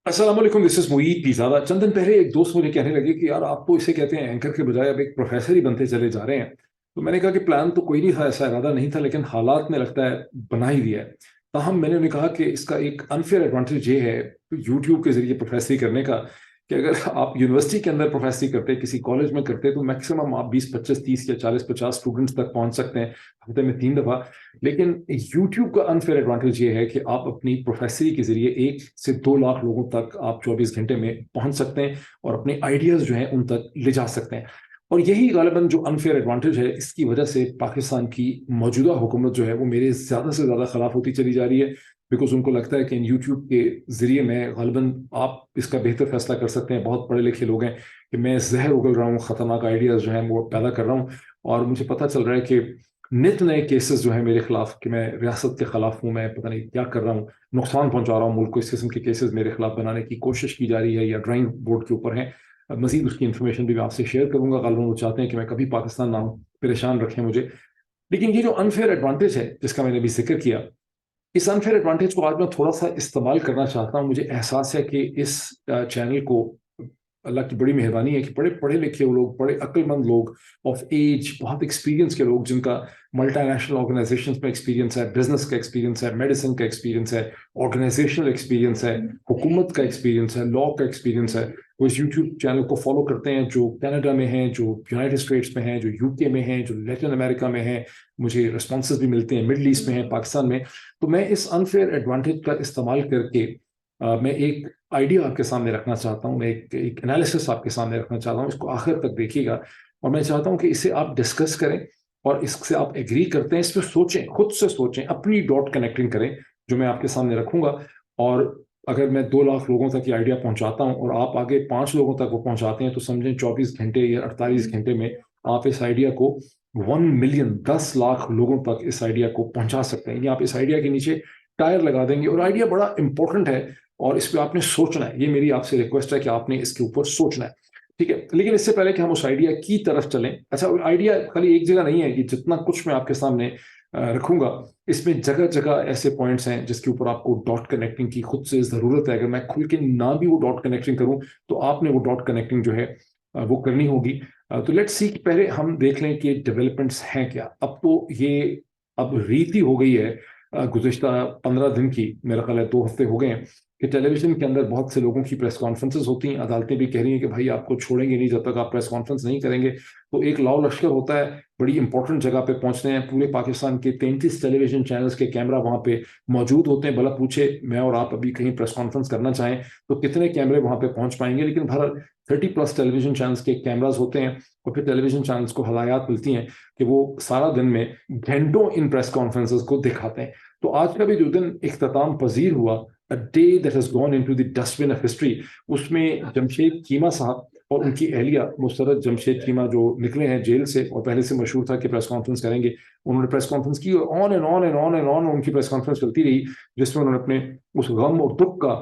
अस्सलाम वालेकुम, this is Moid Pirzada. चंद दिन पहले एक दोस्त मुझे कहने लगे कि यार आप तो इसे कहते हैं एंकर के बजाय अब एक प्रोफेसर ही बनते चले जा रहे हैं। तो मैंने कहा कि प्लान तो कोई नहीं था, ऐसा इरादा नहीं था, लेकिन हालात ने लगता है बना ही दिया है। ताहम मैंने उन्हें कहा कि इसका एक अनफेयर एडवांटेज ये है यूट्यूब के जरिए प्रोफेसरी करने का कि अगर आप यूनिवर्सिटी के अंदर प्रोफेसरी करते, किसी कॉलेज में करते, तो मैक्सिमम आप 20 25 30 या 40 50 स्टूडेंट्स तक पहुंच सकते हैं हफ्ते में 3 दफा। लेकिन यूट्यूब का अनफेयर एडवांटेज ये है कि आप अपनी प्रोफेसरी के जरिए 1 से 2 लाख लोगों तक आप 24 घंटे में पहुंच सकते हैं और अपने आइडियाज जो हैं उन तक ले जा सकते हैं। और यही गालिबन जो अनफेयर एडवांटेज है, इसकी वजह से पाकिस्तान की मौजूदा हुकूमत जो है वो मेरे ज़्यादा से ज़्यादा खिलाफ होती चली जा रही है। बिकॉज उनको लगता है कि इन यूट्यूब के ज़रिए मैं गालिबन आप इसका बेहतर फैसला कर सकते हैं, बहुत पढ़े लिखे लोग हैं, कि मैं जहर उगल रहा हूँ, ख़तरनाक आइडियाज़ जो हैं वो पैदा कर रहा हूँ। और मुझे पता चल रहा है कि नित नए केसेस जो है मेरे खिलाफ कि मैं रियासत के खिलाफ हूँ, मैं पता नहीं क्या कर रहा हूँ, नुकसान पहुंचा रहा हूँ मुल्क को, इस किस्म के केसेस मेरे खिलाफ बनाने की कोशिश की जा रही है या ड्राइंग बोर्ड के ऊपर है। मजीद उसकी इन्फॉर्मेशन भी मैं आपसे शेयर करूंगा। गालिबन वो चाहते हैं कि मैं कभी पाकिस्तान ना हूँ, परेशान रखें मुझे। लेकिन ये जो अनफेयर एडवांटेज है जिसका मैंने अभी जिक्र किया, इस अनफेयर एडवांटेज को आज मैं थोड़ा सा इस्तेमाल करना चाहता हूँ। मुझे एहसास है कि इस चैनल को अल्लाह की बड़ी मेहरबानी है कि बड़े पढ़े लिखे लोग, बड़े अक्लमंद लोग, ऑफ एज, बहुत एक्सपीरियंस के लोग, जिनका मल्टीनेशनल ऑर्गेनाइजेशंस में एक्सपीरियंस है, बिजनेस का एक्सपीरियंस है, मेडिसिन का एक्सपीरियंस है, ऑर्गेनाइजेशनल एक्सपीरियंस है, हुकूमत का एक्सपीरियंस है, लॉ का एक्सपीरियंस है, वो इस यूट्यूब चैनल को फॉलो करते हैं, जो कनाडा में हैं, जो यूनाइटेड स्टेट्स में हैं, जो यूके में हैं, जो लैटिन अमेरिका में हैं। मुझे रिस्पॉन्सेज भी मिलते हैं मिडल ईस्ट में हैं, पाकिस्तान में। तो मैं इस अनफेयर एडवांटेज का इस्तेमाल करके मैं एक आइडिया आपके सामने रखना चाहता हूँ, मैं एक एनालिसिस आपके सामने रखना चाहता हूँ। इसको आखिर तक देखिएगा और मैं चाहता हूँ कि इसे आप डिस्कस करें और इससे आप एग्री करते हैं, इस पर सोचें, खुद से सोचें, अपनी डॉट कनेक्टिंग करें जो मैं आपके सामने रखूंगा। और अगर मैं 2 लाख लोगों तक ये आइडिया पहुंचाता हूँ और आप आगे 5 लोगों तक वो पहुंचाते हैं, तो समझें 24 घंटे या 48 घंटे में आप इस आइडिया को 1 मिलियन, 10 लाख लोगों तक इस आइडिया को पहुंचा सकते हैं। ये आप इस आइडिया के नीचे टायर लगा देंगे। और आइडिया बड़ा इंपॉर्टेंट है और इस पर आपने सोचना है। ये मेरी आपसे रिक्वेस्ट है कि आपने इसके ऊपर सोचना है, ठीक है। लेकिन इससे पहले कि हम उस आइडिया की तरफ चलें, अच्छा, आइडिया खाली एक जगह नहीं है, कि जितना कुछ मैं आपके सामने रखूंगा, इसमें जगह जगह ऐसे पॉइंट्स हैं जिसके ऊपर आपको डॉट कनेक्टिंग की खुद से ज़रूरत है। अगर मैं खुल के ना भी वो डॉट कनेक्टिंग करूं, तो आपने वो डॉट कनेक्टिंग जो है वो करनी होगी। तो लेट्स सी, पहले हम देख लें कि डेवलपमेंट्स हैं क्या। अब तो ये अब रीति हो गई है गुज़िश्ता 15 दिन की, मेरा ख्याल है 2 हफ्ते हो गए हैं, कि टेलीविजन के अंदर बहुत से लोगों की प्रेस कॉन्फ्रेंसेस होती हैं। अदालतें भी कह रही हैं कि भाई आपको छोड़ेंगे नहीं जब तक आप प्रेस कॉन्फ्रेंस नहीं करेंगे। तो एक लाव लश्कर होता है, बड़ी इंपॉर्टेंट जगह पे पहुंचते हैं, पूरे पाकिस्तान के 33 टेलीविजन चैनल्स के कैमरा वहां पे मौजूद होते हैं। भला पूछे मैं और आप अभी कहीं प्रेस कॉन्फ्रेंस करना चाहें तो कितने कैमरे वहां पे पहुंच पाएंगे। लेकिन बहरहाल 30+ टेलीविजन चैनल्स के कैमराज होते हैं और फिर टेलीविजन चैनल्स को हदायत मिलती हैं कि वो सारा दिन में घंटों इन प्रेस कॉन्फ्रेंसेस को दिखाते हैं। तो आज का भी जो दिन इख्तिताम पजीर हुआ, a day that has gone into the dustbin of history, उसमें जमशेद चीमा साहब और उनकी अहलिया मुस्तरद जमशेद चीमा, जो निकले हैं जेल से और पहले से मशहूर था कि प्रेस कॉन्फ्रेंस करेंगे, उन्होंने प्रेस कॉन्फ्रेंस की और on and on and on and on उनकी प्रेस कॉन्फ्रेंस चलती रही, जिसमें उन्होंने अपने उस गम और दुख का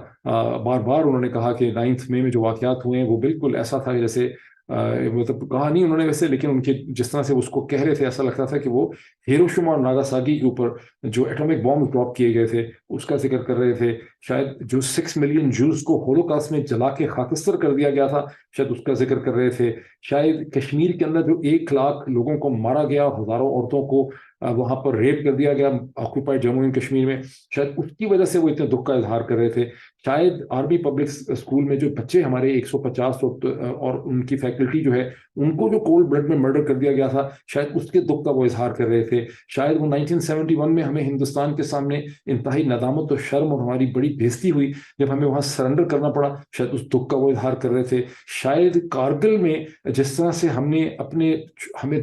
बार बार उन्होंने कहा कि 9 मई में जो वाकयात हुए हैं वो बिल्कुल ऐसा था जैसे मतलब कहा नहीं उन्होंने वैसे, लेकिन उनके जिस तरह से उसको कह रहे थे, ऐसा लगता था कि वो हिरोशिमा और नागासाकी के ऊपर जो एटॉमिक बॉम्ब ड्रॉप किए गए थे उसका जिक्र कर रहे थे। शायद जो 6 मिलियन जूस को होलोकास्ट में जला के खाकस्तर कर दिया गया था, शायद उसका जिक्र कर रहे थे। शायद कश्मीर के अंदर जो 1 लाख लोगों को मारा गया, हजारों औरतों को वहां पर रेप कर दिया गया ऑक्यूपाइड जम्मू एंड कश्मीर में, शायद उसकी वजह से वो इतने दुख का इजहार कर रहे थे। शायद आर्मी पब्लिक स्कूल में जो बच्चे हमारे 150 और उनकी फैकल्टी जो है उनको जो कोल्ड ब्लड में मर्डर कर दिया गया था, शायद उसके दुख का वो इजहार कर रहे थे। शायद वो 1971 में हमें हिंदुस्तान के सामने इंतहाई नदामत और शर्म और हमारी बड़ी बेइज्जती हुई जब हमें वहां सरेंडर करना पड़ा, शायद उस दुख का वो इजहार कर रहे थे। शायद कारगिल में जिस तरह से हमें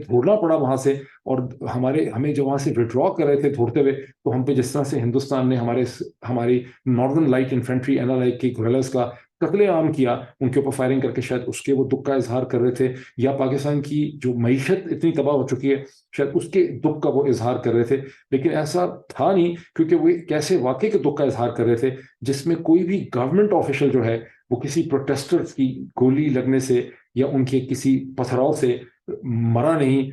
छोड़ना पड़ा वहां से, और हमें जो वहां से विड्रॉ कर रहे थे छोड़ते हुए, तो हम पे जिस तरह से हिंदुस्तान ने हमारी नॉर्दर्न लाइट इन्फेंट्री एनएलआई की गुरेलस का कत्लेआम किया, उनके ऊपर फायरिंग करके, शायद उसके वो दुख का इजहार कर रहे थे। या पाकिस्तान की जो मईशत इतनी तबाह हो चुकी है, शायद उसके दुख का वो इजहार कर रहे थे। लेकिन ऐसा था नहीं, क्योंकि वो कैसे वाकई के दुख का इजहार कर रहे थे जिसमें कोई भी गवर्नमेंट ऑफिशियल जो है वो किसी प्रोटेस्टर्स की गोली लगने से या उनके किसी पथराव से मरा नहीं,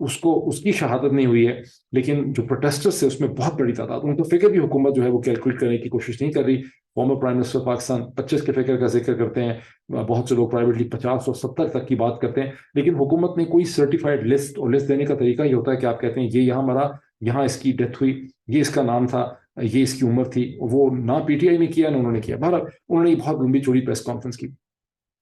उसको उसकी शहादत नहीं हुई है। लेकिन जो प्रोटेस्टर्स थे उसमें बहुत बड़ी तादाद, उनको फिक्र भी हुकूमत जो है वो कैलकुलेट करने की कोशिश नहीं कर रही فارمر پرائم منسٹر پاکستان 25 کے فگر کا ذکر کرتے ہیں, بہت سے لوگ پرائیویٹلی 50 اور 70 تک کی بات کرتے ہیں, لیکن حکومت نے کوئی سرٹیفائڈ لسٹ, اور لسٹ دینے کا طریقہ یہ ہوتا ہے کہ آپ کہتے ہیں یہ یہاں مرا, یہاں اس کی ڈیتھ ہوئی, یہ اس کا نام تھا, یہ اس کی عمر تھی. وہ نہ پی ٹی آئی نے کیا نہ انہوں نے کیا. بہرحال انہوں نے بہت لمبی چوڑی پریس کانفرنس کی,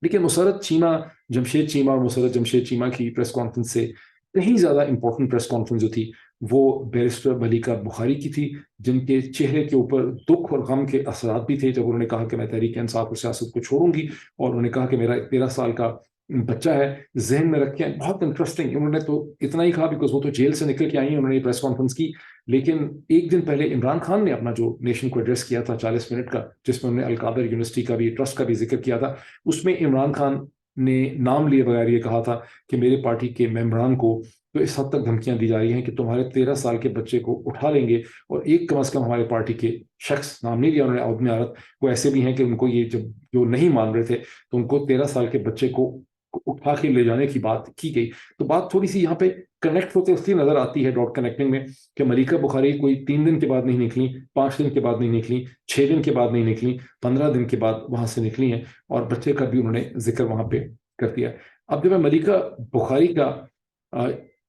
لیکن مسرت چیمہ, جمشید چیمہ اور مسرت جمشید چیمہ کی پریس کانفرنس سے کہیں زیادہ امپورٹنٹ پریس کانفرنس جو تھی وہ بیرسٹر ملیکہ بخاری کی تھی, جن کے چہرے کے اوپر دکھ اور غم کے اثرات بھی تھے جب انہوں نے کہا کہ میں تحریک انصاف اور سیاست کو چھوڑوں گی, اور انہوں نے کہا کہ میرا 13 سال کا بچہ ہے, ذہن میں رکھیں. بہت انٹرسٹنگ, انہوں نے تو اتنا ہی کہا بیکاز وہ تو جیل سے نکل کے آئی ہیں, انہوں نے یہ پریس کانفرنس کی. لیکن ایک دن پہلے عمران خان نے اپنا جو نیشن کو ایڈریس کیا تھا 40 منٹ کا, جس میں انہوں نے القادر یونیورسٹی کا بھی, ٹرسٹ کا بھی ذکر کیا تھا, اس میں عمران خان نے نام لیے بغیر یہ کہا تھا کہ میرے پارٹی کے ممبران کو تو اس حد تک دھمکیاں دی جا رہی ہیں کہ تمہارے 13 سال کے بچے کو اٹھا لیں گے, اور ایک کم از کم ہمارے پارٹی کے شخص, نام نہیں لیا انہوں نے, عودم عورت, وہ ایسے بھی ہیں کہ ان کو یہ جب جو نہیں مان رہے تھے تو ان کو 13 سال کے بچے کو اٹھا کے لے جانے کی بات کی گئی. تو بات تھوڑی سی یہاں پہ کنیکٹ ہوتے ہوتی نظر آتی ہے ڈاٹ کنیکٹنگ میں, کہ ملیکہ بخاری کوئی 3 دن کے بعد نہیں نکلی, 5 دن کے بعد نہیں نکلی, 6 دن کے بعد نہیں نکلی, 15 دن کے بعد وہاں سے نکلی ہیں, اور بچے کا بھی انہوں نے ذکر وہاں پہ کر دیا. اب جب میں ملیکہ بخاری کا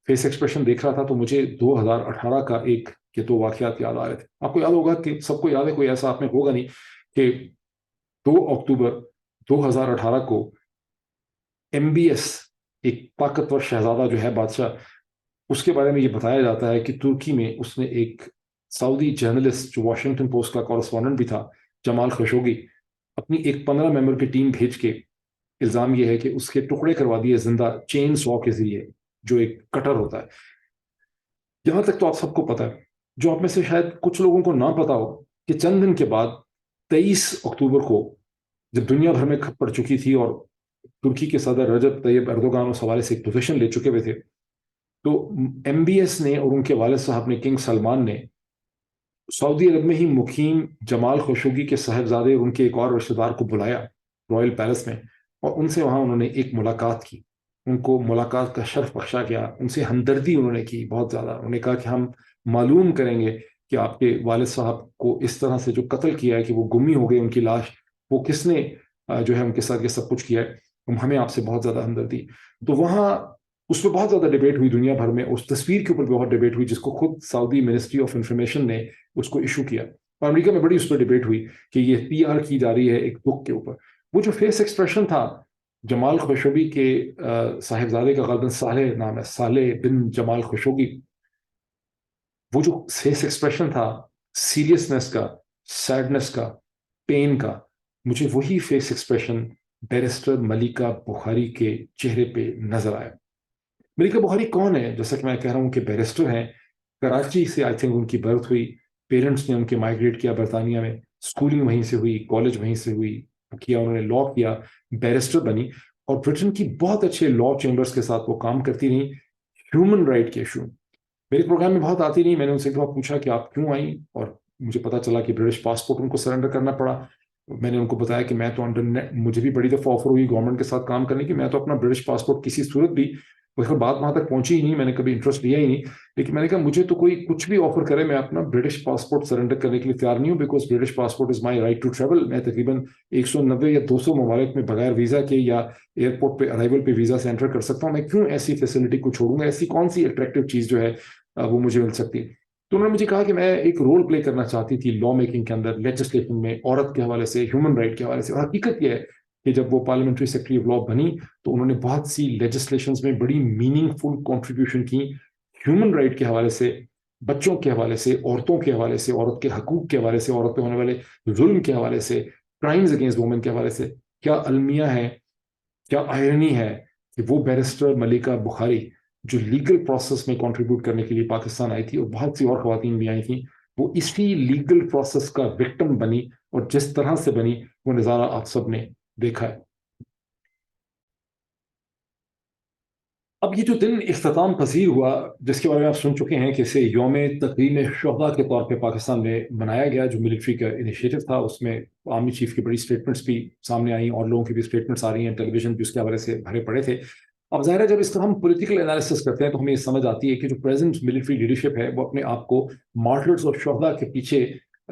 فیس ایکسپریشن دیکھ رہا تھا تو مجھے 2018 کا ایک کے 2 واقعات یاد آ رہے تھے. آپ کو یاد ہوگا کہ سب کو یاد ہے, کوئی ایسا آپ میں ہوگا نہیں, کہ 2 اکتوبر 2018 کو MBS, ایک طاقتور شہزادہ جو ہے بادشاہ, اس کے بارے میں یہ بتایا جاتا ہے کہ ترکی میں اس نے ایک سعودی جرنلسٹ جو واشنگٹن پوسٹ کا کورسپونڈنٹ بھی تھا, جمال خشوگی, اپنی ایک 15 ممبر کی ٹیم بھیج کے, الزام یہ ہے کہ اس کے ٹکڑے کروا دیے زندہ چین سو کے ذریعے, جو ایک کٹر ہوتا ہے. یہاں تک تو آپ سب کو پتا ہے, جو آپ میں سے شاید کچھ لوگوں کو نہ پتا ہو کہ چند دن کے بعد 23 اکتوبر کو جب دنیا بھر میں کھپ پڑ چکی تھی اور ترکی کے صدر رجب طیب اردوغان اس حوالے سے ایک پوزیشن لے چکے ہوئے تھے, تو MBS نے اور ان کے والد صاحب نے, کنگ سلمان نے, سعودی عرب میں ہی مقیم جمال خشوگی کے صاحبزادے اور ان کے ایک اور رشتہ دار کو بلایا رائل پیلس میں, اور ان سے وہاں انہوں نے ایک ملاقات کی. ان کو ملاقات کا شرف بخشا گیا, ان سے ہمدردی انہوں نے کی بہت زیادہ. انہوں نے کہا کہ ہم معلوم کریں گے کہ آپ کے والد صاحب کو اس طرح سے جو قتل کیا ہے کہ وہ گمی ہو گئی ان کی لاش, وہ کس نے جو ہے ان کے ساتھ یہ سب کچھ کیا ہے, ہمیں آپ سے بہت زیادہ ہمدردی. تو وہاں اس پہ بہت زیادہ ڈیبیٹ ہوئی دنیا بھر میں, اس تصویر کے اوپر بہت ڈیبیٹ ہوئی, جس کو خود سعودی منسٹری آف انفارمیشن نے اس کو ایشو کیا, اور امریکہ میں بڑی اس پہ ڈیبیٹ ہوئی کہ یہ PR کی جا رہی ہے ایک دکھ کے اوپر. وہ جو فیس ایکسپریشن تھا جمال خشوگی کے صاحبزادے کا, غالباً صالح نام ہے, صالح بن جمال خشوگی, وہ جو فیس ایکسپریشن تھا سیریسنس کا, سیڈنس کا, پین کا, مجھے وہی فیس ایکسپریشن بیرسٹر ملیکہ بخاری کے چہرے پہ نظر آیا. ملیکہ بخاری کون ہے؟ جیسا کہ میں کہہ رہا ہوں کہ بیرسٹر ہیں, کراچی سے آئی تھنک ان کی برتھ ہوئی, پیرنٹس نے ان کے مائگریٹ کیا برطانیہ میں, اسکولنگ وہیں سے ہوئی, کالج وہیں سے ہوئی کیا, انہوں نے لاء کیا, بیرسٹر بنی, اور برٹن کی بہت اچھے لاء چیمبرز کے ساتھ وہ کام کرتی رہیں ہیومن رائٹ کے ایشو. میرے پروگرام میں بہت آتی رہی, میں نے ان سے ایک دفعہ پوچھا کہ آپ کیوں آئیں, اور مجھے پتا چلا کہ برٹش پاسپورٹ ان کو سرنڈر کرنا پڑا. میں نے ان کو بتایا کہ میں تو مجھے بھی بڑی دفعہ آفر ہوئی گورنمنٹ کے ساتھ کام کرنے کی, میں تو اپنا برٹش پاسپورٹ کسی صورت بھی, بات وہاں تک پہنچی ہی نہیں, میں نے کبھی انٹرسٹ لیا ہی نہیں, لیکن میں نے کہا مجھے تو کوئی کچھ بھی آفر کرے, میں اپنا برٹش پاسپورٹ سرنڈر کرنے کے لیے تیار نہیں ہوں, because British passport is my right to travel. میں تقریباً 190 یا 200 ممالک میں بغیر ویزا کے یا ایئرپورٹ پہ ارائیول پہ ویزا سے انٹر کر سکتا ہوں. میں کیوں ایسی فیسلٹی کو چھوڑوں گا؟ ایسی کون سی اٹریکٹیو چیز جو ہے وہ مجھے مل سکتی. تو انہوں نے مجھے کہا کہ میں ایک رول پلے کرنا چاہتی تھی لاء میکنگ کے اندر, لیجسلیشن میں, عورت کے حوالے سے, ہیومن رائٹ کے حوالے سے. اور حقیقت یہ ہے کہ جب وہ پارلیمنٹری سیکرٹری آف لاء بنی تو انہوں نے بہت سی لیجسلیشنز میں بڑی میننگ فل کنٹریبیوشن کی, ہیومن رائٹ کے حوالے سے, بچوں کے حوالے سے, عورتوں کے حوالے سے, عورت کے حقوق کے حوالے سے, عورت پہ ہونے والے ظلم کے حوالے سے, کرائمز اگینسٹ وومن کے حوالے سے. کیا المیہ ہے, کیا آئرنی ہے کہ وہ بیرسٹر ملیکہ بخاری جو لیگل پروسیس میں کنٹریبیوٹ کرنے کے لیے پاکستان آئی تھی, اور بہت سی اور خواتین بھی آئی تھیں, وہ اسی لیگل پروسیس کا وکٹم بنی, اور جس طرح سے بنی وہ نظارہ آپ سب نے دیکھا ہے. اب یہ جو دن اختتام پذیر ہوا, جس کے بارے میں آپ سن چکے ہیں کہ اسے یوم تقریم شہداء کے طور پہ پاکستان میں بنایا گیا, جو ملٹری کا انیشیٹو تھا, اس میں آرمی چیف کی بڑی سٹیٹمنٹس بھی سامنے آئیں, اور لوگوں کی بھی سٹیٹمنٹس آ رہی ہیں, ٹیلی ویژن بھی اس کے حوالے سے بھرے پڑے تھے. اب ظاہر ہے جب اس طرح ہم پولیٹیکل انالیسس کرتے ہیں تو ہمیں یہ سمجھ آتی ہے کہ جو پریزنٹ ملٹری لیڈرشپ ہے وہ اپنے آپ کو مارٹرز اور شہداء کے پیچھے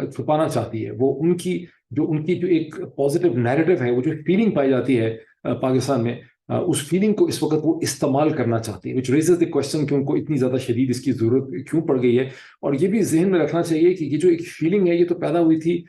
چھپانا چاہتی ہے. وہ ان کی جو ایک پازیٹیو نیریٹو ہے, وہ جو فیلنگ پائی جاتی ہے پاکستان میں, اس فیلنگ کو اس وقت وہ استعمال کرنا چاہتی ہے, وچ ریزز دی کوشچن کہ ان کو اتنی زیادہ شدید اس کی ضرورت کیوں پڑ گئی ہے. اور یہ بھی ذہن میں رکھنا چاہیے کہ یہ جو ایک فیلنگ ہے, یہ تو پیدا ہوئی تھی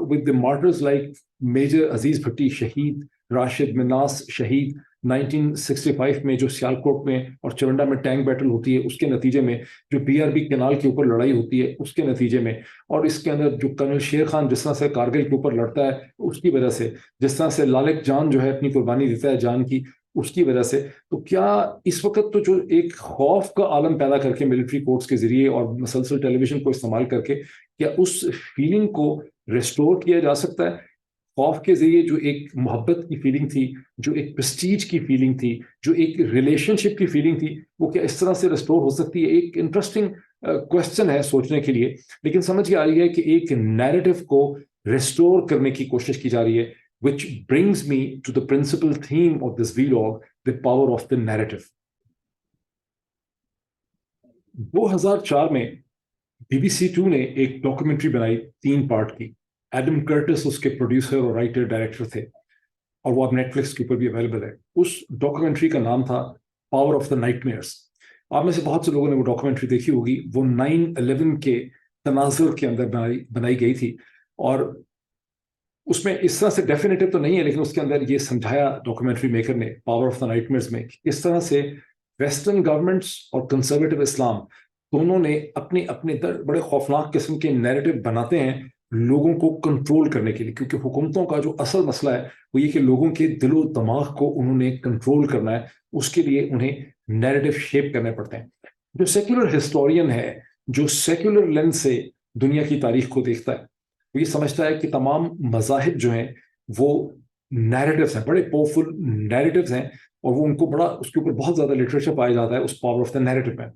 with the martyrs like major Aziz Bhatti شہید, راشد مناس شہید 1965 میں, جو سیالکوٹ میں اور چونڈا میں ٹینک بیٹل ہوتی ہے اس کے نتیجے میں, جو PRB کینال کے اوپر لڑائی ہوتی ہے اس کے نتیجے میں, اور اس کے اندر جو کرنل شیر خان جس طرح سے کارگل کے اوپر لڑتا ہے اس کی وجہ سے, جس طرح سے لالک جان جو ہے اپنی قربانی دیتا ہے جان کی, اس کی وجہ سے. تو کیا اس وقت تو جو ایک خوف کا عالم پیدا کر کے ملٹری کورٹس کے ذریعے اور مسلسل ٹیلی ویژن کو استعمال کر کے, کیا اس فیلنگ کو ریسٹور کیا جا سکتا ہے؟ خوف کے ذریعے جو ایک محبت کی فیلنگ تھی, جو ایک پرسٹیج کی فیلنگ تھی, جو ایک ریلیشن شپ کی فیلنگ تھی, وہ کیا اس طرح سے ریسٹور ہو سکتی ہے؟ ایک انٹرسٹنگ کوشچن ہے سوچنے کے لیے. لیکن سمجھ کے آ رہی ہے کہ ایک نیریٹو کو ریسٹور کرنے کی کوشش کی جا رہی ہے, which brings me to the principal theme of this vlog, the power of the narrative. 2004 میں BBC2 نے ایک ڈاکومنٹری بنائی 3 پارٹ کی. ایڈم کرٹس اس کے پروڈیوسر اور رائٹر ڈائریکٹر تھے, اور وہ اب نیٹ فلکس کے اوپر بھی اویلیبل ہے. اس ڈاکومنٹری کا نام تھا power of the night measures. آپ میں سے بہت سے لوگوں نے وہ ڈاکومنٹری دیکھی ہوگی. وہ 9/11 کے تناظر کے اندر بنائی گئی تھی, اور اس میں اس طرح سے ڈیفینیٹو تو نہیں ہے, لیکن اس کے اندر یہ سمجھایا ڈاکومنٹری میکر نے power of the night measures میں کہ کس طرح سے ویسٹرن گورنمنٹس اور کنزرویٹو اسلام دونوں نے اپنے اپنے بڑے خوفناک قسم کے نیریٹو بناتے ہیں لوگوں کو کنٹرول کرنے کے لیے. کیونکہ حکومتوں کا جو اصل مسئلہ ہے وہ یہ کہ لوگوں کے دل و دماغ کو انہوں نے کنٹرول کرنا ہے, اس کے لیے انہیں نیریٹو شیپ کرنے پڑتے ہیں. جو سیکولر ہسٹورین ہے, جو سیکولر لینس سے دنیا کی تاریخ کو دیکھتا ہے, وہ یہ سمجھتا ہے کہ تمام مذاہب جو ہیں وہ نیریٹوز ہیں, بڑے پاورفل نیریٹوز ہیں, اور وہ ان کو بڑا اس کے اوپر بہت زیادہ لٹریچر پایا جاتا ہے اس پاور آف دا نیریٹو میں.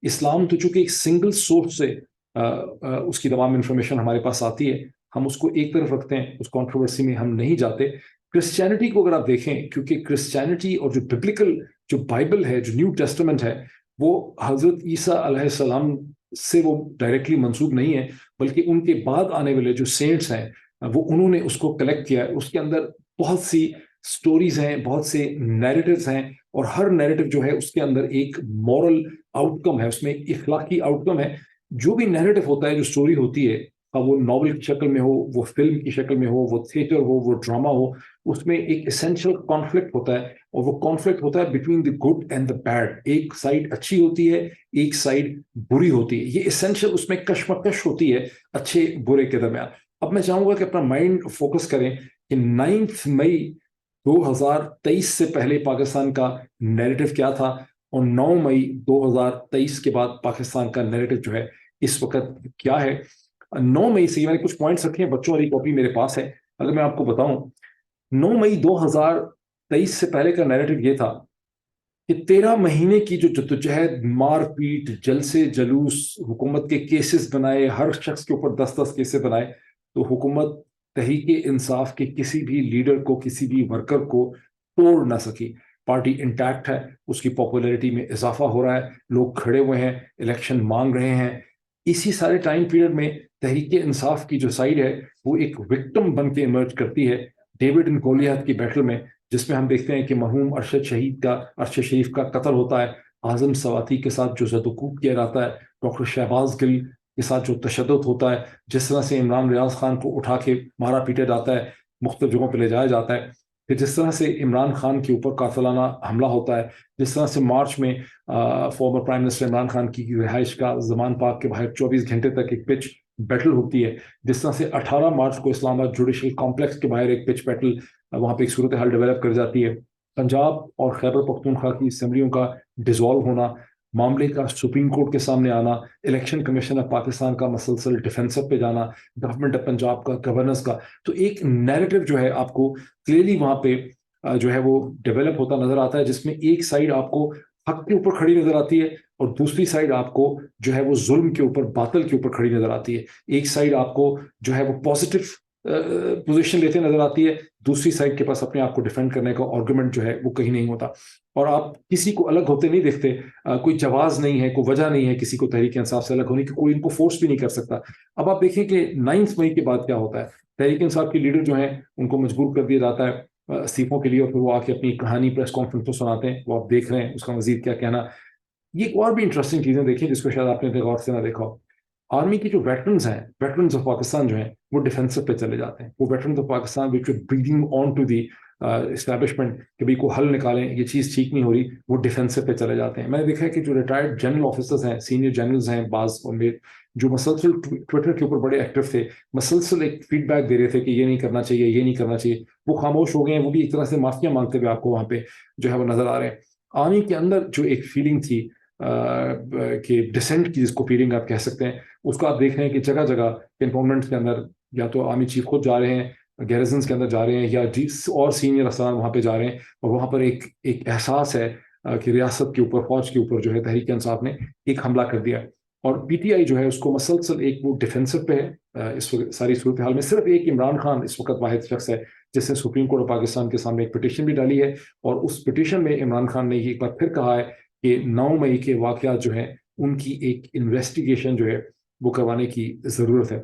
اسلام تو چونکہ ایک سنگل سورس سے اس کی تمام انفارمیشن ہمارے پاس آتی ہے, ہم اس کو ایک طرف رکھتے ہیں, اس کنٹروورسی میں ہم نہیں جاتے. کرسچینٹی کو اگر آپ دیکھیں, کیونکہ کرسچینٹی اور جو ببلیکل جو بائبل ہے, جو نیو ٹیسٹمنٹ ہے, وہ حضرت عیسیٰ علیہ السلام سے وہ ڈائریکٹلی منسوب نہیں ہے, بلکہ ان کے بعد آنے والے جو سینٹس ہیں وہ انہوں نے اس کو کلیکٹ کیا ہے. اس کے اندر بہت سی سٹوریز ہیں, بہت سے نیریٹوز ہیں, اور ہر نیریٹو جو ہے اس کے اندر ایک مورل آؤٹ کم ہے, اس میں ایک اخلاقی آؤٹ کم ہے. جو بھی نیریٹو ہوتا ہے, جو سٹوری ہوتی ہے, وہ ناول کی شکل میں ہو, وہ فلم کی شکل میں ہو, وہ تھیٹر ہو, وہ ڈراما ہو, اس میں ایک اسینشل کانفلکٹ ہوتا ہے, اور وہ کانفلکٹ ہوتا ہے between the good and the bad. ایک سائڈ اچھی ہوتی ہے, ایک سائڈ بری ہوتی ہے. یہ اسینشل اس میں کشمکش ہوتی ہے اچھے برے کے درمیان. اب میں چاہوں گا کہ اپنا مائنڈ فوکس کریں کہ 9 مئی 2023 سے پہلے پاکستان کا نیریٹو کیا تھا, اور 9 مئی 2023 کے بعد پاکستان کا نیریٹو جو ہے اس وقت کیا ہے. 9 مئی سے میں نے کچھ پوائنٹس رکھے ہیں, بچوں والی کاپی میرے پاس ہے. اگر میں آپ کو بتاؤں, 9 مئی 2023 سے پہلے کا نیریٹو یہ تھا کہ 13 مہینے کی جو جدوجہد, مار پیٹ, جلسے جلوس, حکومت کے کیسز بنائے, ہر شخص کے اوپر 10 کیسز بنائے, تو حکومت تحریک انصاف کے کسی بھی لیڈر کو, کسی بھی ورکر کو توڑ نہ سکی. پارٹی انٹیکٹ ہے, اس کی پاپولیرٹی میں اضافہ ہو رہا ہے, لوگ کھڑے ہوئے ہیں, الیکشن مانگ رہے ہیں. اسی سارے ٹائم پیریڈ میں تحریک انصاف کی جو سائڈ ہے وہ ایک وکٹم بن کے ایمرج کرتی ہے ڈیوڈ اینڈ گولیات کی بیٹل میں, جس میں ہم دیکھتے ہیں کہ مرحوم ارشد شریف کا قتل ہوتا ہے, اعظم سواتی کے ساتھ جو زد و کوب کیا جاتا ہے, ڈاکٹر شہباز گل کے ساتھ جو تشدد ہوتا ہے, جس طرح سے عمران ریاض خان کو اٹھا کے مارا پیٹا جاتا ہے, مختلف جگہوں پہ لے جایا جاتا ہے, پھر جس طرح سے عمران خان کے اوپر قاتلانہ حملہ ہوتا ہے, جس طرح سے مارچ میں former prime minister Imran Khan کی رہائش کا زمان پاک کے باہر 24 گھنٹے تک ایک پچ بیٹل ہوتی ہے, جس طرح سے 18 مارچ کو اسلام آباد جوڈیشل کمپلیکس کے باہر ایک پچ بیٹل وہاں پہ ایک صورتحال ڈیولپ کر جاتی ہے. پنجاب اور خیبر پختونخوا کی اسمبلیوں کا ڈیزالو ہونا, معاملے کا سپریم کورٹ کے سامنے آنا, الیکشن کمیشن آف پاکستان کا مسلسل ڈیفینسو پہ جانا, گورنمنٹ آف پنجاب کا, گورننس کا, تو ایک نیریٹو جو ہے آپ کو کلیئرلی وہاں پہ جو ہے وہ ڈیولپ ہوتا نظر آتا ہے, جس میں ایک سائڈ آپ کو حق کے اوپر کھڑی نظر آتی ہے, اور دوسری سائڈ آپ کو جو ہے وہ ظلم کے اوپر, باطل کے اوپر کھڑی نظر آتی ہے. ایک سائڈ آپ کو جو ہے وہ پازیٹیو पोजीशन लेते नजर आती है, दूसरी साइड के पास अपने आप को डिफेंड करने का आर्गुमेंट जो है वो कहीं नहीं होता, और आप किसी को अलग होते नहीं देखते। कोई जवाज नहीं है, कोई वजह नहीं है किसी को तहरीक इंसाफ से अलग होने की, कोई इनको फोर्स भी नहीं कर सकता। अब आप देखें कि 9 मई के बाद क्या होता है, तहरीक इंसाफ के लीडर जो हैं उनको मजबूर कर दिया जाता है इस्तीफों के लिए, और फिर वो आके अपनी कहानी प्रेस कॉन्फ्रेंस में सुनाते हैं, वो आप देख रहे हैं उसका मजीद क्या कहना। ये एक और भी इंटरेस्टिंग चीजें देखी जिसको शायद आपने गौर से ना देखा हो। आर्मी की जो वेटरन्स हैं, वेटरन्स ऑफ पाकिस्तान जो हैं, वो डिफेंसिव पे चले जाते हैं। वो veterans of Pakistan which breathing on to the establishment कि भाई को हल निकालें, ये चीज़ ठीक नहीं हो रही, वो डिफेंसिव पे चले जाते हैं। मैंने देखा है कि जो रिटायर्ड जनरल ऑफिसर्स हैं, सीनियर जनरल्स हैं, बाज उनमें जो मसलसल ट्विटर के ऊपर बड़े एक्टिव थे, मसलसल एक फीडबैक दे रहे थे कि ये नहीं करना चाहिए, ये नहीं करना चाहिए, वो खामोश हो गए हैं। वो भी एक तरह से माफिया मांगते हुए आपको वहाँ पे जो है वो नजर आ रहे हैं। आर्मी के अंदर जो एक फीलिंग थी कि डिसेंट की, जिसको फीलिंग आप कह सकते हैं, उसको आप देख रहे हैं कि जगह जगह कैंटोनमेंट के अंदर या तो आर्मी चीफ खुद जा रहे हैं, गैरिजन के अंदर जा रहे हैं, या और सीनियर अफसरान वहाँ पे जा रहे हैं, और वहाँ पर एक एक एहसास है कि रियासत के ऊपर, फौज के ऊपर जो है तहरीक इंसाफ ने एक हमला कर दिया। और पीटीआई जो है उसको मसलसल एक वो डिफेंसिव पे है इस सारी सूरत हाल में। सिर्फ एक इमरान खान इस वक्त वाहिद शख्स है जिसने सुप्रीम कोर्ट ऑफ पाकिस्तान के सामने एक पिटीशन भी डाली है, और उस पिटीशन में इमरान खान ने एक बार फिर कहा है कि 9 मई के वाकयात जो हैं उनकी एक इन्वेस्टिगेशन जो है वो करवाने की ज़रूरत है।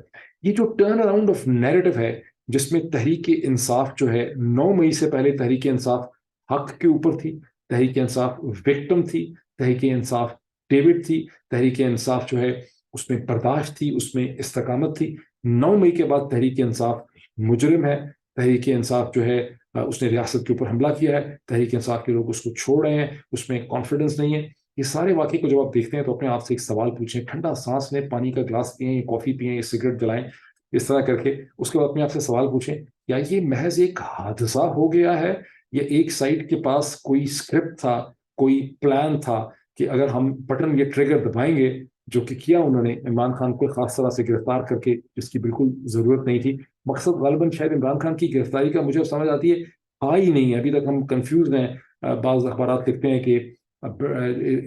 ये जो टर्न अराउंड ऑफ नैरेटिव है जिसमें तहरीक इंसाफ जो है 9 मई से पहले तहरीक इंसाफ हक के ऊपर थी, तहरीक इंसाफ विक्टिम थी, तहरीक इंसाफ डेविड थी, तहरीक इंसाफ जो है उसमें बर्दाश्त थी, उसमें इस्तकामत थी। 9 मई के बाद तहरीक इंसाफ मुजरिम है, तहरीक इंसाफ जो है उसने रियासत के ऊपर हमला किया है, तहरीक इंसाफ के लोग उसको छोड़ रहे हैं, उसमें कॉन्फिडेंस नहीं है। ये सारे वाक़े को जब आप देखते हैं तो अपने आप से एक सवाल पूछें, ठंडा सांस लें, पानी का ग्लास पिएं, या कॉफ़ी पिएं, या सिगरेट जलाएं, इस तरह करके उसके बाद अपने आप से सवाल पूछें, क्या ये महज एक हादसा हो गया है, या एक साइड के पास कोई स्क्रिप्ट था, कोई प्लान था कि अगर हम बटन ये ट्रिगर दबाएंगे, जो कि किया उन्होंने इमरान खान को खास तरह से गिरफ्तार करके, जिसकी बिल्कुल ज़रूरत नहीं थी। मकसद गालिबन शायद इमरान खान की गिरफ्तारी का मुझे समझ आती है आ ही नहीं है, अभी तक हम कंफ्यूज हैं। बाज़ अखबारात लिखते हैं कि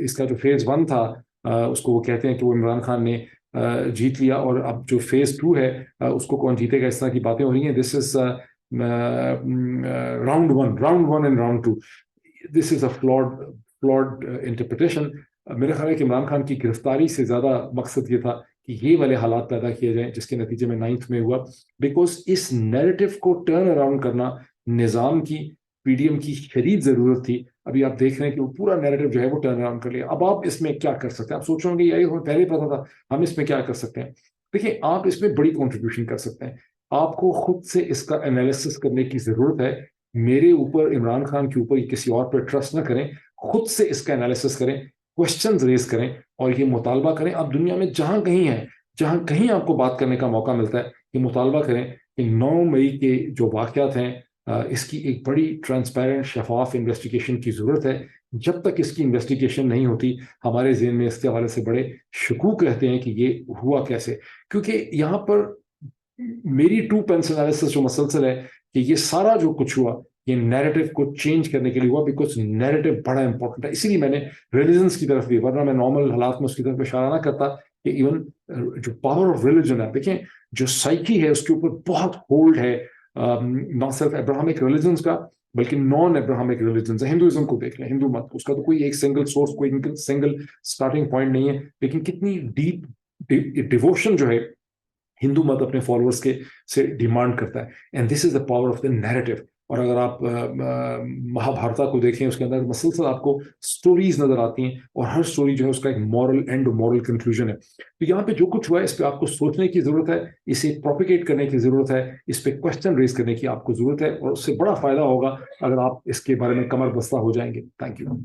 इसका जो फेज़ 1 था उसको वो कहते हैं कि वो इमरान खान ने जीत लिया, और अब जो फेज़ 2 है उसको कौन जीतेगा, इस तरह की बातें हो रही हैं। This is round one and round 2। This is a flawed interpretation. मेरा ख्याल है कि इमरान खान की गिरफ्तारी से ज़्यादा मकसद ये था कि ये वाले हालात पैदा किए जाएं जिसके नतीजे में 9 में हुआ, बिकॉज इस नैरेटिव को टर्न अराउंड करना निज़ाम की, पीडीएम की शदीद ज़रूरत थी। अभी आप देख रहे हैं कि वो पूरा नैरेटिव जो है वो टर्न अराउंड कर लिया। अब आप इसमें क्या कर सकते हैं? आप सोचोगे यही हमें पहले पता था, हम इसमें क्या कर सकते हैं? देखिए, आप इसमें बड़ी कॉन्ट्रीब्यूशन कर सकते हैं। आपको खुद से इसका एनालिसिस करने की ज़रूरत है। मेरे ऊपर, इमरान खान के ऊपर, किसी और पर ट्रस्ट ना करें, खुद से इसका एनालिसिस करें, क्वेश्चंस रेज करें, और ये मुतालबा करें। आप दुनिया में जहां कहीं हैं, जहां कहीं आपको बात करने का मौका मिलता है, ये मुतालबा करें कि 9 मई के जो वाक़यात हैं इसकी एक बड़ी ट्रांसपेरेंट, शफाफ इन्वेस्टिगेशन की ज़रूरत है। जब तक इसकी इन्वेस्टिगेशन नहीं होती, हमारे ज़हन में इसके हवाले से बड़े शकूक रहते हैं कि ये हुआ कैसे। क्योंकि यहाँ पर मेरी 2 पेंस एनालिसिस जो मसलसल है कि ये सारा जो कुछ हुआ, ये नैरेटिव को चेंज करने के लिए हुआ, बिकॉज नैरेटिव बड़ा इंपॉर्टेंट है। इसीलिए मैंने रिलीजन्स की तरफ भी, वरना मैं नॉर्मल हालात में उसकी तरफ इशारा ना करता कि इवन जो पावर ऑफ रिलीजन है, देखें जो साइकी है उसके ऊपर बहुत होल्ड है, ना सिर्फ अब्राहमिक रिलीजन्स का बल्कि नॉन अब्राहमिक रिलीजन्स है। हिंदुइज्म को देख लें, हिंदू मत, उसका तो कोई एक सिंगल सोर्स, कोई सिंगल स्टार्टिंग पॉइंट नहीं है, लेकिन कितनी डीप डिवोशन जो है हिंदू मत अपने फॉलोअर्स के से डिमांड करता है। And this is the power of the narrative. और अगर आप महाभारता को देखें, उसके अंदर मसलसल आपको स्टोरीज नजर आती हैं, और हर स्टोरी जो है उसका एक मॉरल एंड, मॉरल कंक्लूजन है। तो यहाँ पे जो कुछ हुआ है इस पे आपको सोचने की जरूरत है, इसे प्रोपिगेट करने की जरूरत है, इस पे क्वेश्चन रेज करने की आपको जरूरत है, और उससे बड़ा फायदा होगा अगर आप इसके बारे में कमर बस्ता हो जाएंगे। Thank you.